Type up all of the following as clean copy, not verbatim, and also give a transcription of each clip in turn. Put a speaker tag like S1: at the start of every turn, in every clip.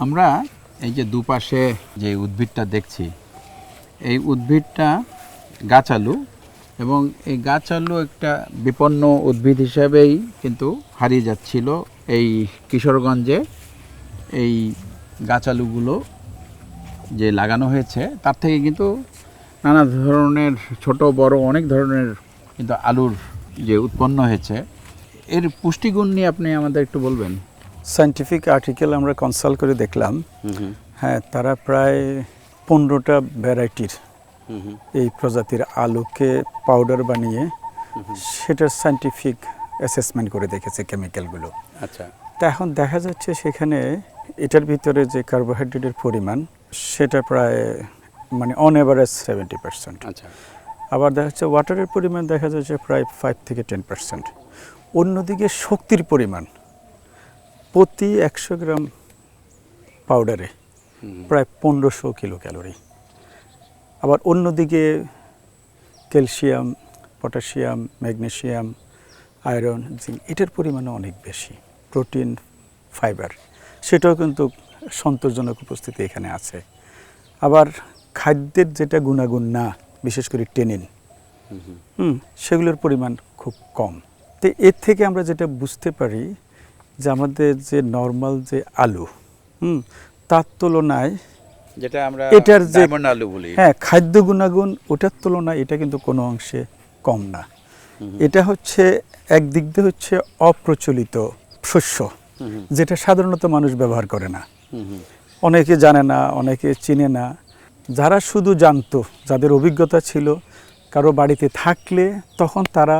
S1: আমরা এই যে দুপাশে যে উদ্ভিদটা দেখছি, এই উদ্ভিদটা গাছ আলু, এবং এই গাছ আলু একটা বিপন্ন উদ্ভিদ হিসাবেই কিন্তু হারিয়ে যাচ্ছিল এই কিশোরগঞ্জে। এই গাছ আলুগুলো যে লাগানো হয়েছে তার থেকে কিন্তু নানা ধরনের ছোট বড় অনেক ধরনের কিন্তু আলুর যে উৎপন্ন হয়েছে, এর পুষ্টিগুণ নিয়ে আপনি আমাদের একটু বলবেন।
S2: সায়েন্টিফিক আর্টিকেল আমরা কনসাল্ট করে দেখলাম, হ্যাঁ, তারা প্রায় 15টা ভ্যারাইটির এই প্রজাতির আলুকে পাউডার বানিয়ে সেটার সায়েন্টিফিক অ্যাসেসমেন্ট করে দেখেছে কেমিক্যালগুলো।
S1: আচ্ছা,
S2: তা এখন দেখা যাচ্ছে সেখানে এটার ভিতরে যে কার্বোহাইড্রেটের পরিমাণ সেটা প্রায় মানে অন এভারেজ 70%।
S1: আচ্ছা,
S2: আবার দেখা যাচ্ছে ওয়াটারের পরিমাণ দেখা যাচ্ছে প্রায় 5 থেকে 10%। অন্যদিকে শক্তির পরিমাণ প্রতি 100 গ্রাম পাউডারে প্রায় 1500 কিলো ক্যালোরি। আবার অন্যদিকে calcium, potassium, magnesium, iron, zinc এটার পরিমাণও অনেক বেশি। প্রোটিন, ফাইবার সেটাও কিন্তু সন্তোষজনক উপস্থিতি এখানে আছে। আবার খাদ্যের যেটা গুণাগুণ না, বিশেষ করে টেনিন, সেগুলোর পরিমাণ খুব কম। তো এর থেকে আমরা যেটা বুঝতে পারি যে আমাদের যে নর্মাল যে আলু, তার তুলনায়
S1: যেটা আমরা
S2: এটার যে
S1: ডায়মন্ড আলু বলি,
S2: হ্যাঁ, খাদ্য গুণাগুণ ওটার তুলনায় এটা কিন্তু কোনো অংশে কম না। এটা হচ্ছে একদিক দিয়ে হচ্ছে অপ্রচলিত শস্য, যেটা সাধারণত মানুষ ব্যবহার করে না, অনেকে জানে না, অনেকে চিনে না। যারা শুধু জানতো, যাদের অভিজ্ঞতা ছিল কারো বাড়িতে থাকলে, তখন তারা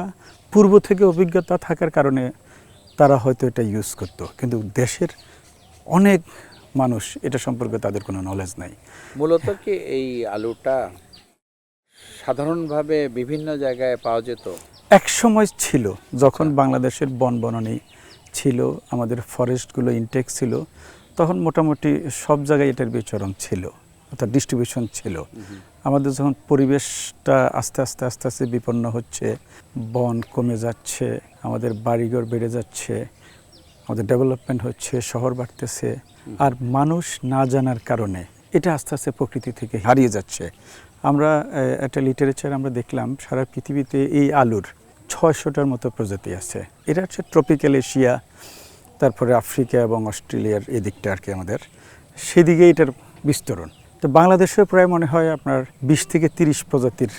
S2: পূর্ব থেকে অভিজ্ঞতা থাকার কারণে তারা হয়তো এটা ইউজ করতো, কিন্তু দেশের অনেক মানুষ এটা সম্পর্কে তাদের কোনো নলেজ নাই।
S1: মূলত কি এই আলুটা সাধারণভাবে বিভিন্ন জায়গায় পাওয়া যেত?
S2: এক সময় ছিল, যখন বাংলাদেশের বনবনানী ছিল, আমাদের ফরেস্টগুলো ইনটেক ছিল, তখন মোটামুটি সব জায়গায় এটার বিচরণ ছিল, অর্থাৎ ডিস্ট্রিবিউশন ছিল। আমাদের যখন পরিবেশটা আস্তে আস্তে আস্তে আস্তে বিপন্ন হচ্ছে, বন কমে যাচ্ছে, আমাদের বাড়িঘর বেড়ে যাচ্ছে, আমাদের ডেভেলপমেন্ট হচ্ছে, শহর বাড়তেছে, আর মানুষ না জানার কারণে এটা আস্তে আস্তে প্রকৃতি থেকে হারিয়ে যাচ্ছে। আমরা একটা লিটারেচার আমরা দেখলাম, সারা পৃথিবীতে এই আলুর 600টার মতো প্রজাতি আছে। এটা হচ্ছে ট্রপিক্যাল এশিয়া, তারপরে আফ্রিকা এবং অস্ট্রেলিয়ার এদিকটা আর কি, আমাদের সেদিকে এটার বিস্তরণ। তো বাংলাদেশেও প্রায় মনে হয় আপনার 20 থেকে 30 প্রজাতির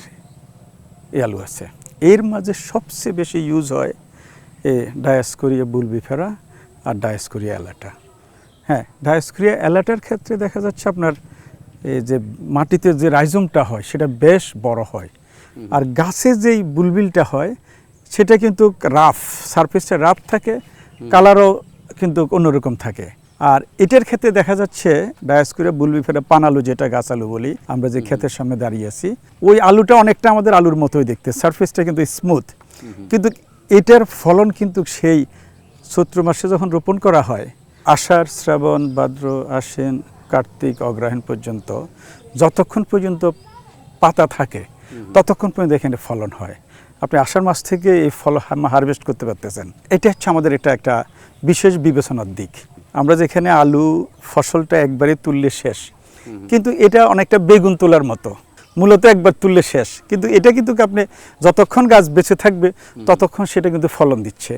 S2: এই আলু আছে। এর মাঝে সবচেয়ে বেশি ইউজ হয় ডায়াস্কোরিয়া বুলবিফেরা আর ডায়াস্কোরিয়া অ্যালাটা। হ্যাঁ, ডায়াস্কোরিয়া অ্যালাটার ক্ষেত্রে দেখা যাচ্ছে আপনার এই যে মাটিতে যে রাইজোমটা হয় সেটা বেশ বড় হয়, আর গাছে যেই বুলবিলটা হয় সেটা কিন্তু রাফ, সারফেসটা রাফ থাকে, কালারও কিন্তু অন্যরকম থাকে। আর এটার ক্ষেত্রে দেখা যাচ্ছে ডায়াস্কোরিয়া বুলবিফেরা পান আলু, যেটা গাছ আলু বলি আমরা, যে ক্ষেতের সামনে দাঁড়িয়ে আছি, ওই আলুটা অনেকটা আমাদের আলুর মতোই দেখতে, সারফেসটা কিন্তু স্মুথ, কিন্তু এটার ফলন কিন্তু সেই চৈত্র মাসে যখন রোপণ করা হয়, আষাঢ়, শ্রাবণ, ভাদ্র, আশ্বিন, কার্তিক, অগ্রহায়ণ পর্যন্ত যতক্ষণ পর্যন্ত পাতা থাকে ততক্ষণ পর্যন্ত এখানে ফলন হয়। আপনি আষাঢ় মাস থেকে এই ফল হারভেস্ট করতে পারতেছেন। এটা হচ্ছে আমাদের এটা একটা বিশেষ বিবেচনার দিক। আমরা যেখানে আলু ফসলটা একবারে তুললে শেষ, কিন্তু এটা অনেকটা বেগুন তোলার মতো, মূলত একবার তুললে শেষ, কিন্তু এটা কিন্তু আপনি যতক্ষণ গাছ বেঁচে থাকবে ততক্ষণ সেটা কিন্তু ফলন দিচ্ছে।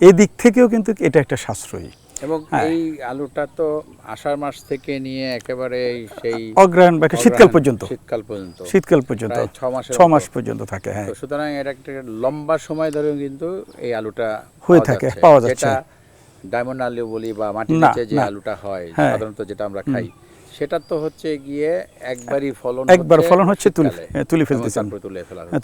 S2: এই দিক থেকেও কিন্তু এটা একটা সাশ্রয়ী।
S1: এবং এই আলুটা তো আষাঢ় মাস থেকে নিয়ে একেবারে সেই
S2: অগ্রহায়ণ বা শীতকাল পর্যন্ত, শীতকাল পর্যন্ত 6 মাস পর্যন্ত থাকে। হ্যাঁ,
S1: সুতরাং এটা একটা লম্বা সময় ধরে কিন্তু এই আলুটা
S2: হয়ে থাকে, পাওয়া যাচ্ছে।
S1: ডায়মন্ড আলু বলি বা মাটির নিচে যে আলুটা হয় সাধারণত, যেটা আমরা খাই, সেটা তো হচ্ছে গিয়ে একবারই ফলন
S2: একবার ফলন হচ্ছে তুলে ফেলতেছি,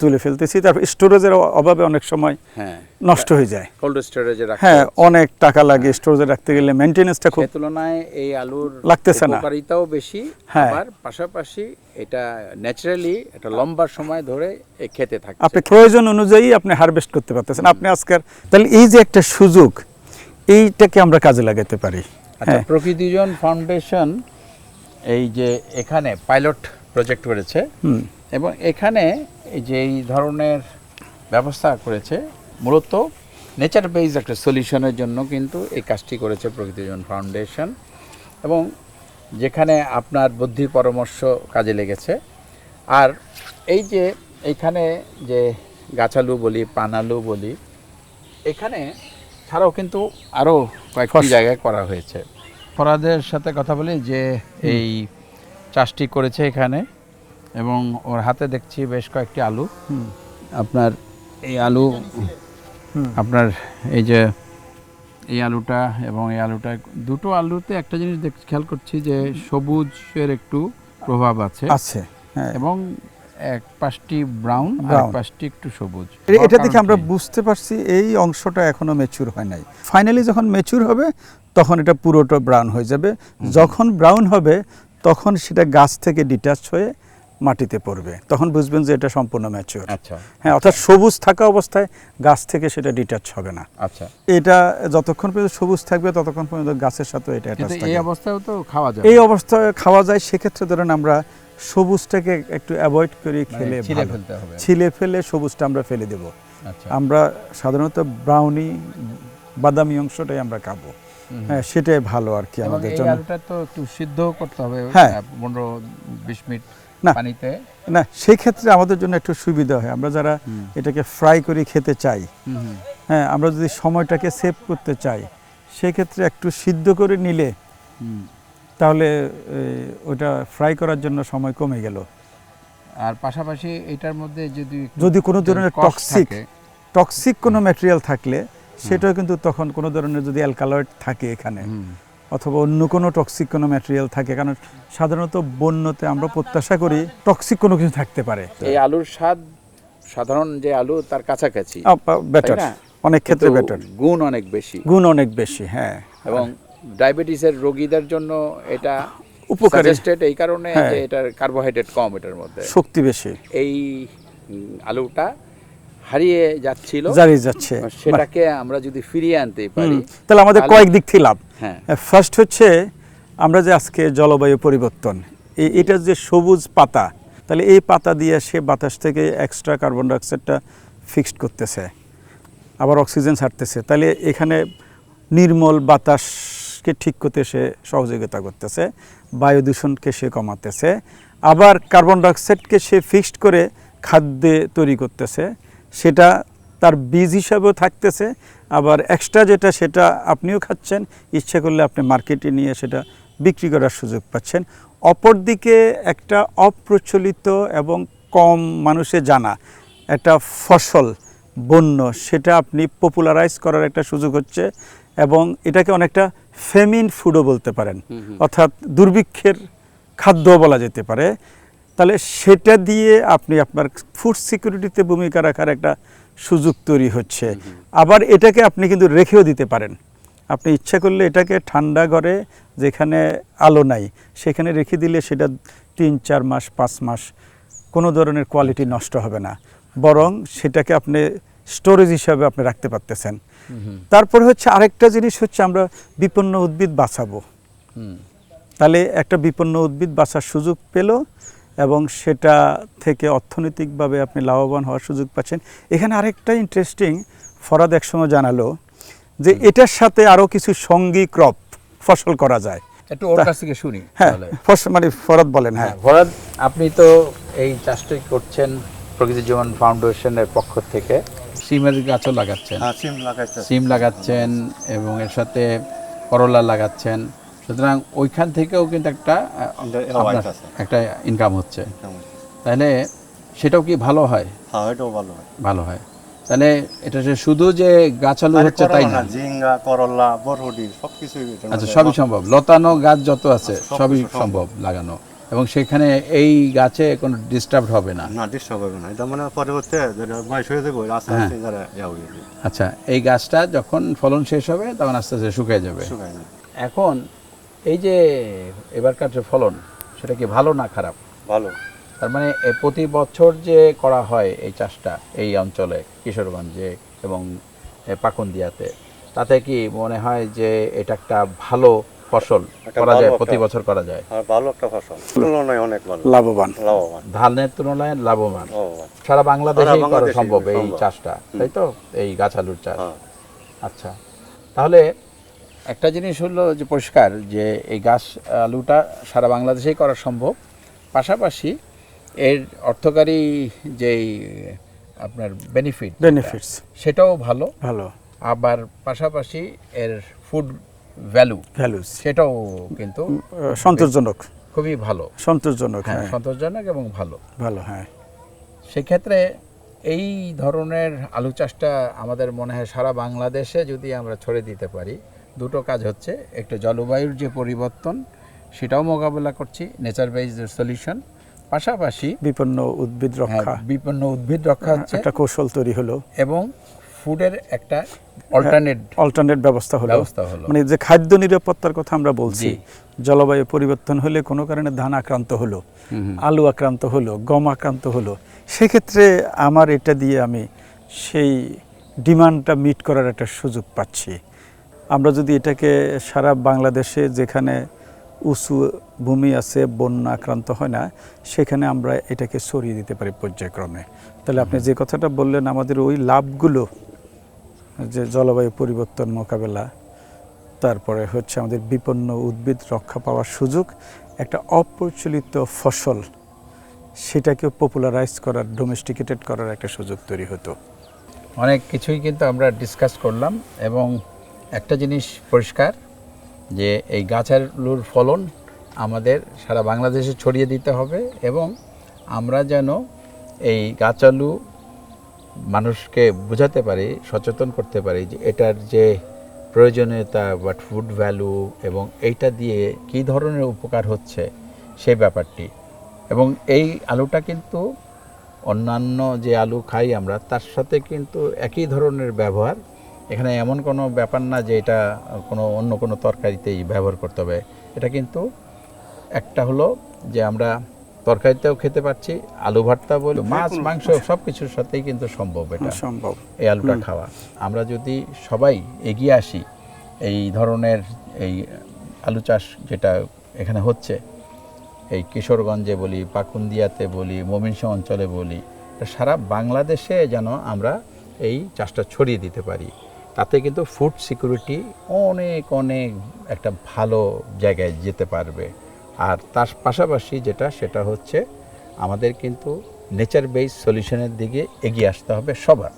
S2: তুলে ফেলতেছি, তারপর স্টোরেজের অভাবে অনেক সময়
S1: হ্যাঁ
S2: নষ্ট হয়ে যায়।
S1: কোল্ড স্টোরেজে রাখতে
S2: হ্যাঁ, অনেক টাকা লাগে স্টোরেজে রাখতে গেলে, মেইনটেনেন্সটা খুব
S1: সে তুলনায় এই আলুর
S2: লাগতেছে না।
S1: উপকারিতাও বেশি,
S2: হ্যাঁ।
S1: আবার পাশাপাশি এটা ন্যাচারালি একটা লম্বা সময় ধরে খেতে থাকে।
S2: আপনি প্রয়োজন অনুযায়ী আপনি হারভেস্ট করতে পারতেছেন। আপনি আজকের তাহলে এই যে একটা সুযোগ, এইটাকে আমরা কাজে লাগাতে পারি।
S1: আচ্ছা, প্রকৃতিজন ফাউন্ডেশন এই যে এখানে পাইলট প্রজেক্ট করেছে এবং এখানে এই যে এই ধরনের ব্যবস্থা করেছে, মূলত নেচার বেসড একটা সলিউশনের জন্য কিন্তু এই কাজটি করেছে প্রকৃতিজন ফাউন্ডেশন, এবং যেখানে আপনার বুদ্ধি পরামর্শ কাজে লেগেছে। আর এই যে এইখানে যে গাছালু বলি, পানালু বলি, এখানে ছাড়াও কিন্তু আরও কয়েকটি জায়গায় করা হয়েছে। ফরাদের সাথে কথা বলি যে এই চাষটি করেছে এখানে, এবং ওর হাতে দেখছি বেশ কয়েকটি আলু। আপনার এই আলু, আপনার এই যে এই আলুটা এবং এই আলুটা, দুটো আলুতে একটা জিনিস খেয়াল করছি যে সবুজের একটু প্রভাব আছে,
S2: হ্যাঁ,
S1: এবং এক পাশটি ব্রাউন আর পাশটি একটু সবুজ।
S2: এটা দেখে আমরা বুঝতে পারছি এই অংশটা এখনো ম্যাচিউর হয় নাই। ফাইনালি যখন ম্যাচিউর হবে তখন এটা পুরোটা ব্রাউন হয়ে যাবে। যখন ব্রাউন হবে তখন সেটা গাছ থেকে ডিটাচ হয়ে মাটিতে পড়বে, তখন বুঝবেন যে এটা সম্পূর্ণ ম্যাচিউর।
S1: আচ্ছা,
S2: হ্যাঁ, অর্থাৎ সবুজ থাকা অবস্থায় গাছ থেকে সেটা ডিটাচ হবে না।
S1: আচ্ছা,
S2: এটা যতক্ষণ পর্যন্ত সবুজ থাকবে ততক্ষণ পর্যন্ত গাছের সাথে এটা অ্যাটাচ থাকবে।
S1: এই অবস্থায়ও তো খাওয়া যায়,
S2: এই অবস্থায় খাওয়া যায়। সেক্ষেত্রে ধরেন আমরা সবুজটাকে একটু অ্যাভয়েড করে খেলে ছিলে ফেলে সবুজটা আমরা ফেলে দেব। আমরা সাধারণত ব্রাউনি বাদামি অংশটাই আমরা খাবো। হ্যাঁ, সেটাই ভালো আর কি আমাদের জন্য।
S1: আলুটা তো একটু সিদ্ধ করতে হবে 15-20 মিনিট পানিতে।
S2: না, সেই ক্ষেত্রে আমাদের জন্য একটু সুবিধা হয়। আমরা যারা এটাকে ফ্রাই করে খেতে চাই, হ্যাঁ, আমরা যদি সময়টাকে সেভ করতে চাই, সেক্ষেত্রে একটু সিদ্ধ করে নিলে তাহলে ওটা ফ্রাই করার জন্য সময় কমে গেল।
S1: আর পাশাপাশি এটার মধ্যে
S2: যদি কোনো ধরনের টক্সিক কোনো ম্যাটেরিয়াল থাকলে সেটাও কিন্তু তখন কোনো ধরনের যদি অ্যালকালয়েড থাকে এখানে, অথবা অন্য কোনো টক্সিক কোনো ম্যাটেরিয়াল থাকে, কারণ সাধারণত বন্যতে আমরা প্রত্যাশা করি টক্সিক কোনো কিছু থাকতে পারে।
S1: এই আলুর স্বাদ সাধারণ যে আলু তার কাছাকাছি,
S2: বেটার, অনেক ক্ষেত্রে বেটার,
S1: গুণ অনেক বেশি,
S2: হ্যাঁ।
S1: এবং ডায়াবেটিসের রোগীদের জন্য এটা
S2: উপকারী
S1: এই কারণে যে এটার কার্বোহাইড্রেট কম, এটার মধ্যে
S2: শক্তি বেশি।
S1: এই আলুটা হারিয়ে যাচ্ছে, সেটাকে আমরা যদি ফিরিয়ে আনতে পারি
S2: তাহলে আমাদের কয়েক দিক থেকে লাভ।
S1: হ্যাঁ,
S2: ফার্স্ট হচ্ছে আমরা যে আজকে জলবায়ু পরিবর্তন, এটা যে সবুজ পাতা, তাহলে এই পাতা দিয়ে সে বাতাস থেকে এক্সট্রা কার্বন ডাইঅক্সাইডটা ফিক্সড করতেছে, আবার অক্সিজেন ছাড়তেছে, তাহলে এখানে নির্মল বাতাসকে ঠিক করতে সে সহযোগিতা করতেছে, বায়ু দূষণকে সে কমাতেছে, আবার কার্বন ডাইঅক্সাইডকে সে ফিক্সড করে খাদ্যে তৈরি করতেছে, সেটা তার বীজ হিসাবেও থাকতেছে, আবার এক্সট্রা যেটা সেটা আপনিও খাচ্ছেন, ইচ্ছা করলে আপনি মার্কেটে নিয়ে সেটা বিক্রি করার সুযোগ পাচ্ছেন। অপরদিকে একটা অপ্রচলিত এবং কম মানুষে জানা একটা ফসল বন্য, সেটা আপনি পপুলারাইজ করার একটা সুযোগ হচ্ছে, এবং এটাকে অনেকটা ফেমিন ফুডও বলতে পারেন, অর্থাৎ দুর্ভিক্ষের খাদ্য বলা যেতে পারে। তাহলে সেটা দিয়ে আপনি আপনার ফুড সিকিউরিটিতে ভূমিকা রাখার একটা সুযোগ তৈরি হচ্ছে। আবার এটাকে আপনি কিন্তু রেখেও দিতে পারেন, আপনি ইচ্ছা করলে এটাকে ঠান্ডা ঘরে যেখানে আলো নাই সেখানে রেখে দিলে সেটা 3-4 মাস 5 মাস কোনো ধরনের কোয়ালিটি নষ্ট হবে না, বরং সেটাকে আপনি স্টোরেজ হিসাবে আপনি রাখতে পারতেছেন। তারপরে হচ্ছে আরেকটা জিনিস হচ্ছে আমরা বিপন্ন উদ্ভিদ বাঁচাবো, তাহলে একটা বিপন্ন উদ্ভিদ বাঁচার সুযোগ পেল এবং সেটা থেকে অর্থনৈতিকভাবে আপনি লাভবান হওয়ার সুযোগ পাচ্ছেন। এখানে আরেকটা ইন্টারেস্টিং, ফরাদ একসময় জানালো যে এটার সাথে আরও কিছু সঙ্গী ক্রপ ফসল করা যায়।
S1: একটু ওর কাছ থেকে শুনি।
S2: হ্যাঁ, মানে ফরাদ বলেন। হ্যাঁ,
S1: ফরাদ, আপনি তো এই চাষটাই করছেন প্রকৃতি জীবন ফাউন্ডেশনের পক্ষ থেকে, সিমের গাছও লাগাচ্ছেন। সিম লাগাচ্ছেন এবং এর সাথে করলা লাগাচ্ছেন, সুতরাং ওইখান থেকেও কিন্তু একটা ইনকাম হচ্ছে, তাহলে সেটাও কি ভালো হয়?
S3: হ্যাঁ, এটাও ভালো হয়।
S1: ভালো হয়। তাহলে এটা যে শুধু যে গাছ আলু হচ্ছে তাই না,
S3: ঝিঙ্গা, করলা, বরবটি সবকিছুই এটার
S1: আচ্ছা
S3: মধ্যে
S1: সবই সম্ভব, লতানো গাছ যত আছে
S3: সব
S1: সবই
S3: কিছু
S1: সম্ভব লাগানো, এবং সেখানে এই গাছে কোনো ডিস্টার্ব হবে না।
S3: না ডিস্টার্ব হবে না, এটা মানে পরবর্তী যেটা বয়স হয়ে যাবে আস্তে আস্তে যারা হয়ে যাবে,
S1: আচ্ছা, এই গাছটা যখন ফলন শেষ হবে তখন আস্তে আস্তে শুকিয়ে যাবে।
S3: শুকায় না।
S1: এখন এই যে এবারকার যে ফলন, সেটা কি ভালো না খারাপ?
S3: ভালো।
S1: তার মানে প্রতি বছর যে করা হয় এই চাষটা এই অঞ্চলে কিশোরগঞ্জে এবং পাকুন্দিয়াতে, তাতে কি মনে হয় যে এটা একটা ভালো ফসল
S3: একটা
S1: করা যায়,
S3: ভালো
S1: প্রতি
S3: একটা-
S1: বছর করা যায়?
S3: আর ভালো একটা ফসল, তুলনায় অনেক ভালো,
S2: লাভবান।
S3: লাভবান।
S1: ধানের তুলনায় লাভবান।
S3: লাভবান।
S1: সারা বাংলাদেশেই
S3: সারা
S1: করা
S3: বাংলাদেশেই
S1: সম্ভব এই
S3: সম্ভব।
S1: চাষটা, তাই তো? এই গাছ আলুর চাষ।
S3: হ্যাঁ।
S1: আচ্ছা, তাহলে একটা জিনিস হলো যে পরিষ্কার যে এই গাছ আলুটা সারা বাংলাদেশেই করা সম্ভব, পাশাপাশি এর অর্থকারী যেই আপনার
S2: বেনিফিটস
S1: সেটাও ভালো,
S2: ভালো,
S1: আবার পাশাপাশি এর ফুড ভ্যালু
S2: ভ্যালুস
S1: সেটাও কিন্তু
S2: সন্তোষজনক,
S1: খুবই ভালো,
S2: সন্তোষজনক,
S1: হ্যাঁ,
S2: হ্যাঁ
S1: সন্তোষজনক এবং ভালো।
S2: ভালো, হ্যাঁ।
S1: সেক্ষেত্রে এই ধরনের আলু চাষটা আমাদের মনে হয় সারা বাংলাদেশে যদি আমরা ছড়িয়ে দিতে পারি, দুটো কাজ হচ্ছে, একটা জলবায়ুর যে পরিবর্তন সেটাও মোকাবেলা করছি, নেচার বেসড সলিউশন, পাশাপাশি
S2: বিপন্ন উদ্ভিদ রক্ষা,
S1: বিপন্ন উদ্ভিদ রক্ষা হচ্ছে,
S2: একটা কৌশল তৈরি হলো,
S1: এবং ফুডের একটা অল্টারনেট
S2: ব্যবস্থা হলো।
S1: হলো।
S2: মানে যে খাদ্য নিরাপত্তার কথা আমরা বলছি,
S1: জি।
S2: জলবায়ু পরিবর্তন হলে কোনো কারণে ধান আক্রান্ত হলো, আলু আক্রান্ত হলো, গম আক্রান্ত হলো, সেক্ষেত্রে আমার এটা দিয়ে আমি সেই ডিমান্ডটা মিট করার একটা সুযোগ পাচ্ছি। আমরা যদি এটাকে সারা বাংলাদেশে যেখানে উঁচু ভূমি আছে, বন্যা আক্রান্ত হয় না, সেখানে আমরা এটাকে ছড়িয়ে দিতে পারি পর্যায়ক্রমে। তাহলে আপনি যে কথাটা বললেন, আমাদের ওই লাভগুলো, যে জলবায়ু পরিবর্তন মোকাবেলা, তারপরে হচ্ছে আমাদের বিপন্ন উদ্ভিদ রক্ষা পাওয়ার সুযোগ, একটা অপ্রচলিত ফসল, সেটাকে পপুলারাইজ করার, ডোমেস্টিকেটেড করার একটা সুযোগ তৈরি হতো।
S1: অনেক কিছুই কিন্তু আমরা ডিসকাস করলাম, এবং একটা জিনিস পরিষ্কার যে এই গাছ আলুর ফলন আমাদের সারা বাংলাদেশে ছড়িয়ে দিতে হবে, এবং আমরা যেন এই গাছ আলু মানুষকে বোঝাতে পারি, সচেতন করতে পারি যে এটার যে প্রয়োজনীয়তা বা ফুড ভ্যালু, এবং এইটা দিয়ে কী ধরনের উপকার হচ্ছে সেই ব্যাপারটি। এবং এই আলুটা কিন্তু অন্যান্য যে আলু খাই আমরা, তার সাথে কিন্তু একই ধরনের ব্যবহার, এখানে এমন কোনো ব্যাপার না যে এটা অন্য কোনো তরকারিতেই ব্যবহার করতে হবে। এটা কিন্তু একটা হলো যে আমরা তরকারিতেও খেতে পাচ্ছি, আলু ভর্তা বলি, মাছ মাংস সব কিছুর সাথেই কিন্তু সম্ভব এটা,
S2: সম্ভব
S1: এই আলুটা খাওয়া। আমরা যদি সবাই এগিয়ে আসি এই ধরনের এই আলু চাষ যেটা এখানে হচ্ছে, এই কিশোরগঞ্জে বলি, পাকুন্দিয়াতে বলি, ময়মনসিংহ অঞ্চলে বলি, সারা বাংলাদেশে যেন আমরা এই চাষটা ছড়িয়ে দিতে পারি, তাতে কিন্তু ফুড সিকিউরিটি অনেক অনেক একটা ভালো জায়গায় যেতে পারবে। আর তার পাশাপাশি সেটা হচ্ছে আমাদের কিন্তু নেচার বেসড সলিউশনের দিকে এগিয়ে আসতে হবে সবার।